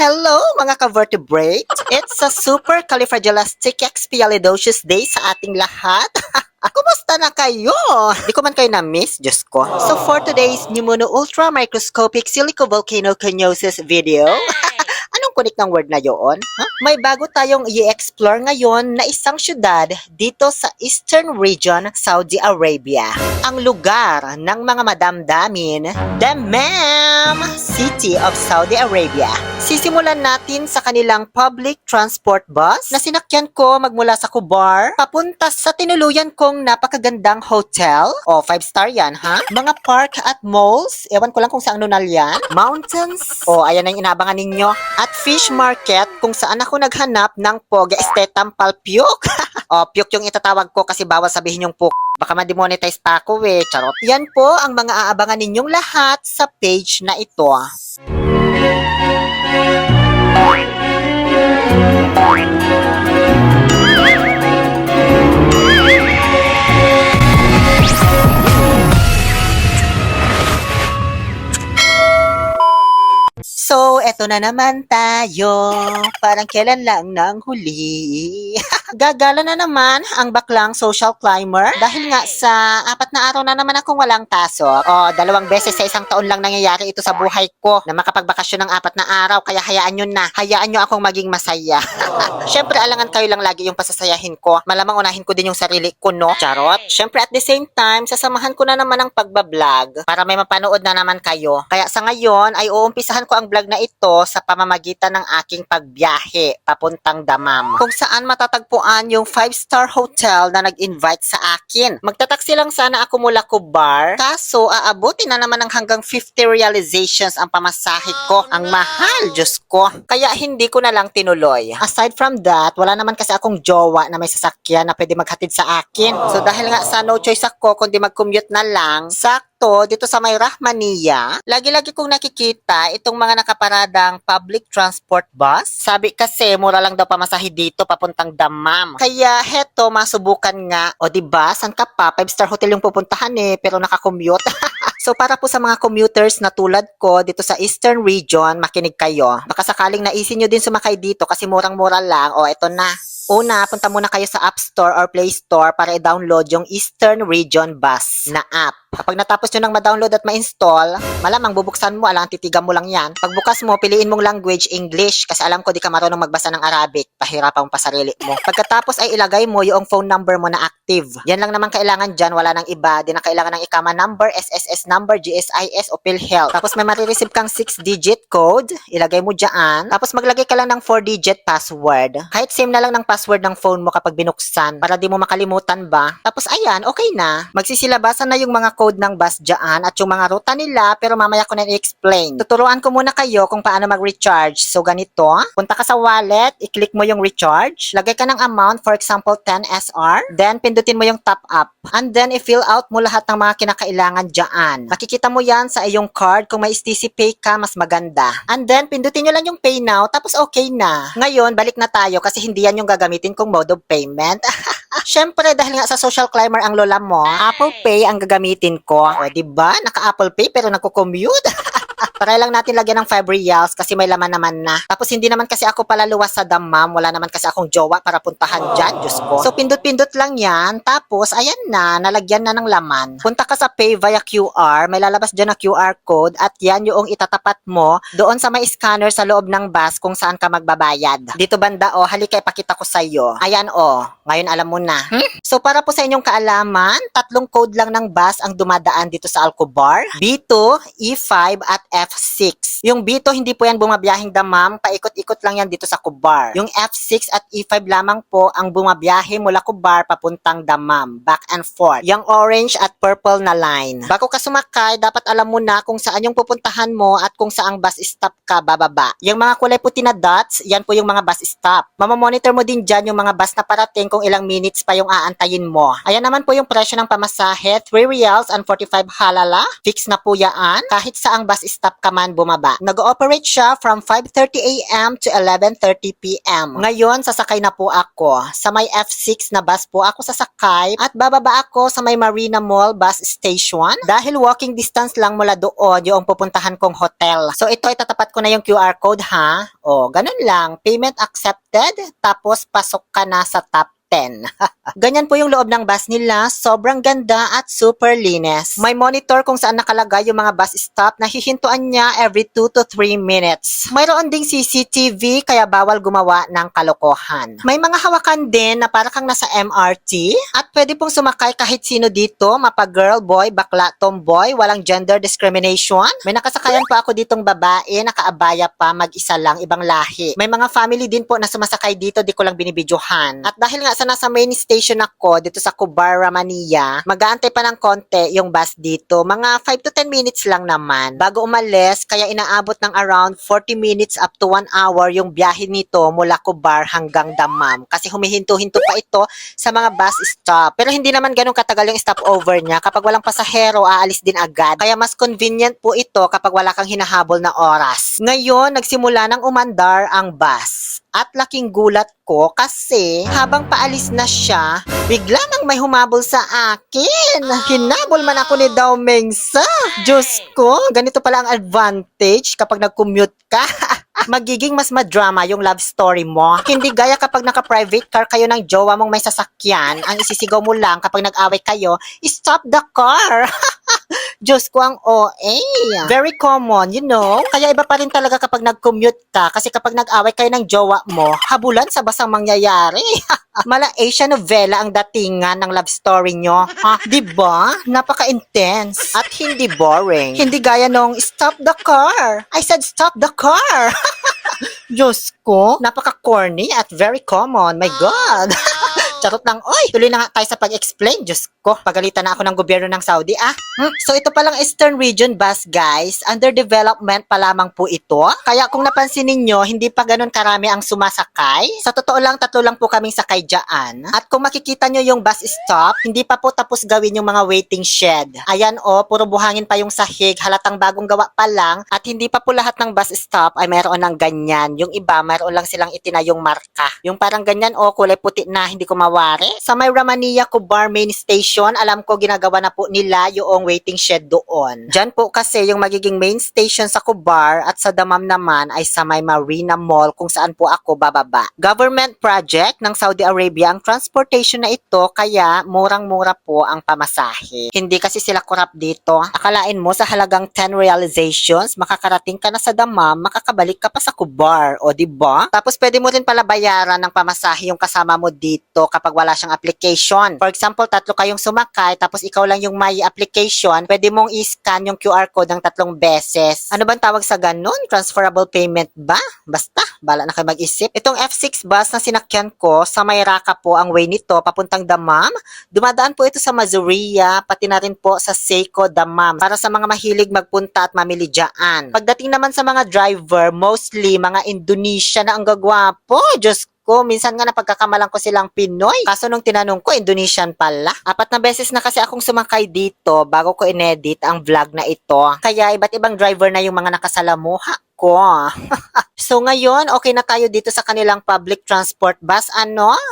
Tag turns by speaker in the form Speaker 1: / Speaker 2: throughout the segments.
Speaker 1: Hello mga ka-vertebrate! It's a supercalifragilisticexpialidocious day sa ating lahat. Kumusta na kayo? Di ko man kayo na-miss, Diyos ko. So for today's Pneumono Ultra Microscopic Silicovolcanoconiosis video, anong kunik ng word na yon? Huh? May bago tayong i-explore ngayon na isang syudad dito sa Eastern Region, Saudi Arabia. Ang lugar ng mga madamdamin, Dammam City of Saudi Arabia. Sisimulan natin sa kanilang public transport bus na sinakyan ko magmula sa Kubar papunta sa tinuluyan kong napakagandang hotel. O, 5-star yan, ha? Mga park at malls. Ewan ko lang kung saan nunal yan. Mountains. O, ayan ang inaabangan ninyo. At fish market kung saan ako naghanap ng Poga Estetam Palpyuk. O, pyuk yung itatawag ko kasi bawal sabihin yung puk. Baka ma-demonetize pa ako eh. Charot. Yan po ang mga aabangan ninyong lahat sa page na ito. So, eto na naman tayo. Parang kailan lang nang huli. Gagala na naman ang baklang social climber dahil nga sa 4 na araw na naman akong walang pasok. O, 2 beses sa isang taon lang nangyayari ito sa buhay ko na makapagbakasyon ng 4 na araw. Kaya hayaan nyo na. Hayaan nyo akong maging masaya. Syempre, alangan kayo lang lagi yung pasasayahin ko. Malamang unahin ko din yung sarili ko, no? Charot. Syempre, at the same time, sasamahan ko na naman ang pagbablog para may mapanood na naman kayo. Kaya sa ngayon, ay uumpisahan ko ang vlog na ito sa pamamagitan ng aking pagbiyahe papuntang Dammam. Kung saan matatagpuan yung 5-star hotel na nag-invite sa akin. Magtataksi lang sana ako mula Kubar, kaso aabutin na naman ng hanggang 50 realizations ang pamasahe ko. Ang mahal, Diyos ko. Kaya hindi ko na lang tinuloy. Aside from that, wala naman kasi akong jowa na may sasakyan na pwede maghatid sa akin. So dahil nga sa no choice ako kundi mag-commute na lang, dito sa may Rahmaniya, lagi-lagi kong nakikita itong mga nakaparadang public transport bus. Sabi kasi, mura lang daw pamasahe dito papuntang Dammam. Kaya heto, masubukan nga. O diba, san ka pa? 5-star hotel yung pupuntahan eh, pero nakakommute. So para po sa mga commuters na tulad ko dito sa Eastern Region, makinig kayo. Baka sakaling naisin nyo din sumakay dito kasi murang-mura lang. O eto na. Una, punta muna kayo sa App Store or Play Store para i-download yung Eastern Region Bus na app. Kapag natapos nyo nang ma-download at ma-install, malamang bubuksan mo, alang titigan mo lang yan. Pagbukas mo, piliin mong language, English, kasi alam ko di ka marunong magbasa ng Arabic, pahirapan mo pa sarili mo. Pagkatapos ay ilagay mo yung phone number mo na active. Yan lang naman kailangan dyan, wala nang iba. Di na kailangan ng ikama number, SSS number, GSIS o PhilHealth. Tapos may marireceive kang 6-digit code, ilagay mo dyan. Tapos maglagay ka lang ng 4-digit password. Kahit same na lang ng password ng phone mo kapag binuksan, para di mo makalimutan ba. Tapos ayan, okay na. Magsisilabasan na yung mga code ng bus dyan at yung mga ruta nila, pero mamaya ko na i-explain. Tuturuan ko muna kayo kung paano mag-recharge. So ganito, punta ka sa wallet, i-click mo yung recharge, lagay ka ng amount, for example 10 SR, then pindutin mo yung top up, and then i-fill out mo lahat ng mga kinakailangan dyan. Makikita mo yan sa iyong card. Kung may STC Pay ka, mas maganda. And then pindutin nyo lang yung pay now, tapos okay na. Ngayon, balik na tayo kasi hindi yan yung gagamitin kong mode of payment. Syempre, dahil nga sa social climber ang lola mo, Apple Pay ang gagamitin ko. O, diba? Naka-Apple Pay pero nagko-commute. Try lang natin lagyan ng 5 reals kasi may laman naman na. Tapos hindi naman kasi ako palaluwas sa Dammam. Wala naman kasi akong jowa para puntahan dyan, Diyos ko. So pindot-pindot lang yan. Tapos ayan na, nalagyan na ng laman. Punta ka sa Pay via QR. May lalabas dyan na QR code at yan yung itatapat mo doon sa may scanner sa loob ng bus kung saan ka magbabayad. Dito banda o, halika ipakita ko sa'yo. Ayan o, ngayon alam mo na. So para po sa inyong kaalaman, 3 code lang ng bus ang dumadaan dito sa Al-Kubar. B2, E5 at F6. Yung B2 hindi po yan bumabiyahing Dammam, paikot-ikot lang yan dito sa Kubar. Yung F6 at E5 lamang po ang bumabiyahe mula Kubar papuntang Dammam, back and forth. Yung orange at purple na line. Bago ka sumakay, dapat alam mo na kung saan yung pupuntahan mo at kung saang bus stop ka bababa. Yung mga kulay puti na dots, yan po yung mga bus stop. Mamamonitor mo din dyan yung mga bus na parating kung ilang minutes pa yung aantayin mo. Ayan naman po yung presyo ng pamasahe, 3 reals and 45 halala. Fix na po yan. Kahit saang bus stop ka man bumaba. Nag-ooperate siya from 5:30 a.m. to 11:30 p.m. Ngayon, sasakay na po ako. Sa may F6 na bus po ako sasakay at bababa ako sa may Marina Mall bus station dahil walking distance lang mula doon yung pupuntahan kong hotel. So ito, itatapat ko na yung QR code ha. O, ganun lang. Payment accepted, tapos pasok ka na sa top 10. Ganyan po yung loob ng bus nila. Sobrang ganda at super linis. May monitor kung saan nakalagay yung mga bus stop na hihintuan niya every 2 to 3 minutes. Mayroon ding CCTV kaya bawal gumawa ng kalokohan. May mga hawakan din na para kang nasa MRT at pwede pong sumakay kahit sino dito, mapa girl, boy, bakla, tomboy, walang gender discrimination. May nakasakayan pa ako ditong babae, nakaabaya pa, mag-isa lang, ibang lahi. May mga family din po na sumasakay dito, di ko lang binibidyohan. At dahil nga sa nasa main station ako dito sa Cubar, Ramania, mag-aantay pa ng konti yung bus dito. Mga 5 to 10 minutes lang naman bago umalis, kaya inaabot ng around 40 minutes up to 1 hour yung biyahe nito mula Cubar hanggang Dammam. Kasi humihinto-hinto pa ito sa mga bus stop. Pero hindi naman ganun katagal yung stopover niya. Kapag walang pasahero, aalis din agad. Kaya mas convenient po ito kapag wala kang hinahabol na oras. Ngayon, nagsimula ng umandar ang bus. At laking gulat ko kasi habang paalis na siya, bigla nang may humabol sa akin. Hinabol man ako ni Daw Mengsa. Diyos ko, ganito pala ang advantage kapag nag-commute ka. Magiging mas madrama yung love story mo. Hindi gaya kapag naka-private car kayo ng jowa mong may sasakyan, ang isisigaw mo lang kapag nag-away kayo, stop the car! Diyos ko, ang OA. Very common, you know? Kaya iba pa rin talaga kapag nag-commute ka kasi kapag nag-away kayo ng jowa mo, habulan sa basang mangyayari. Mala Asian novela ang datingan ng love story nyo. Ha? Diba? Napaka-intense at hindi boring. Hindi gaya nung stop the car. I said stop the car. Diyos ko, napaka-corny at very common. My God. Charot lang. Oy, tuloy na nga tayo sa pag-explain. Diyos ko, pagalitan na ako ng gobyerno ng Saudi, So ito palang Eastern Region bus, guys. Under development pa lamang po ito. Kaya kung napansin ninyo, hindi pa ganun karami ang sumasakay. Sa totoo lang, 3 lang po kaming sakay dyan. At kung makikita nyo yung bus stop, hindi pa po tapos gawin yung mga waiting shed. Ayan puro buhangin pa yung sahig, halatang bagong gawa pa lang. At hindi pa po lahat ng bus stop ay mayroon ng ganyan. Yung iba, mayroon lang silang itinayong marka. Yung parang ganyan, kulay puti na, hindi ko mawari. Sa may Ramania Cubar main station, alam ko ginagawa na po nila yung waiting shed doon. Diyan po kasi yung magiging main station sa Cubar at sa Dammam naman ay sa may Marina Mall kung saan po ako bababa. Government project ng Saudi Arabia ang transportation na ito kaya murang-mura po ang pamasahe. Hindi kasi sila korap dito. Akalain mo sa halagang 10 realizations, makakarating ka na sa Dammam, makakabalik ka pa sa Cubar. O diba? Tapos pwede mo rin pala bayaran ng pamasahe yung kasama mo dito kapag wala siyang application. For example, 3 kayong sumakay tapos ikaw lang yung may application, pwede mong i-scan yung QR code ng 3 beses. Ano bang tawag sa ganun? Transferable payment ba? Basta, bala na kayo mag-isip. Itong F6 bus na sinakyan ko, sa may Raqqa po ang way nito, papuntang Dammam. Dumadaan po ito sa Mazuria, pati na rin po sa Seiko Dammam, para sa mga mahilig magpunta at mamili dyan. Pagdating naman sa mga driver, mostly mga Indonesia na ang gagwapo. Diyos ko, minsan nga napagkakamalan ko silang Pinoy. Kaso nung tinanong ko, Indonesian pala. 4 na beses na kasi akong sumakay dito bago ko inedit ang vlog na ito. Kaya iba't ibang driver na yung mga nakasalamuha ko. So ngayon, okay na tayo dito sa kanilang public transport bus.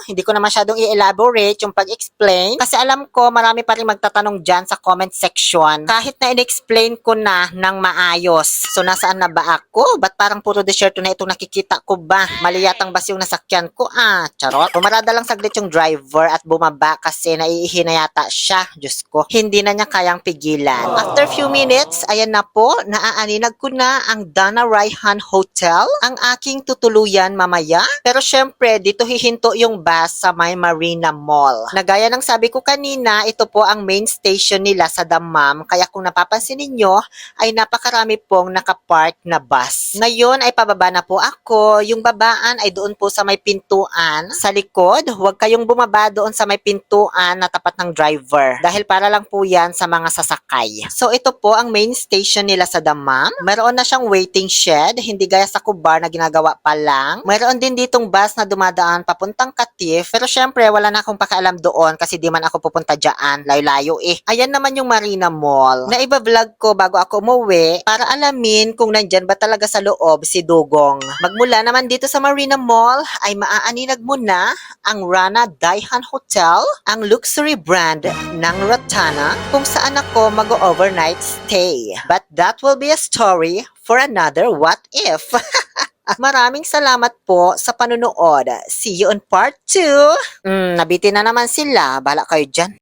Speaker 1: Hindi ko na masyadong i-elaborate yung pag-explain kasi alam ko marami pa rin magtatanong dyan sa comment section. Kahit na in-explain ko na ng maayos. So nasaan na ba ako? Ba't parang puro desierto na itong nakikita ko ba? Mali yatang bus yung nasakyan ko. Charot. Pumarada lang saglit yung driver at bumaba kasi naiihi na yata siya. Diyos ko, hindi na niya kayang pigilan. After few minutes, ayan na po, naaaninag ko na ang Dana Raihan Hotel, ang aking tutuluyan mamaya. Pero syempre, dito hihinto yung bus sa may Marina Mall. Nagaya ng sabi ko kanina, ito po ang main station nila sa Dammam. Kaya kung napapansin ninyo, ay napakarami pong nakapark na bus. Ngayon ay pababa na po ako. Yung babaan ay doon po sa may pintuan. Sa likod, huwag kayong bumaba doon sa may pintuan na tapat ng driver. Dahil para lang po yan sa mga sasakay. So ito po ang main station nila sa Dammam. Meron na siyang waiting shed, hindi gaya sa Kubar na ginagawa pa lang. Mayroon din ditong bus na dumadaan papuntang Katif, pero syempre wala na akong pakialam doon kasi di man ako pupunta dyan, layo-layo eh. Ayan naman yung Marina Mall, na iba-vlog ko bago ako umuwi para alamin kung nandyan ba talaga sa loob si Dugong. Magmula naman dito sa Marina Mall ay maaaninag mo na ang Rana Daihan Hotel, ang luxury brand ng Rotana, kung saan ako mag-overnight stay. But that will be a story for another What If. Maraming salamat po sa panunood. See you on part 2. Nabitin na naman sila. Bala kayo dyan.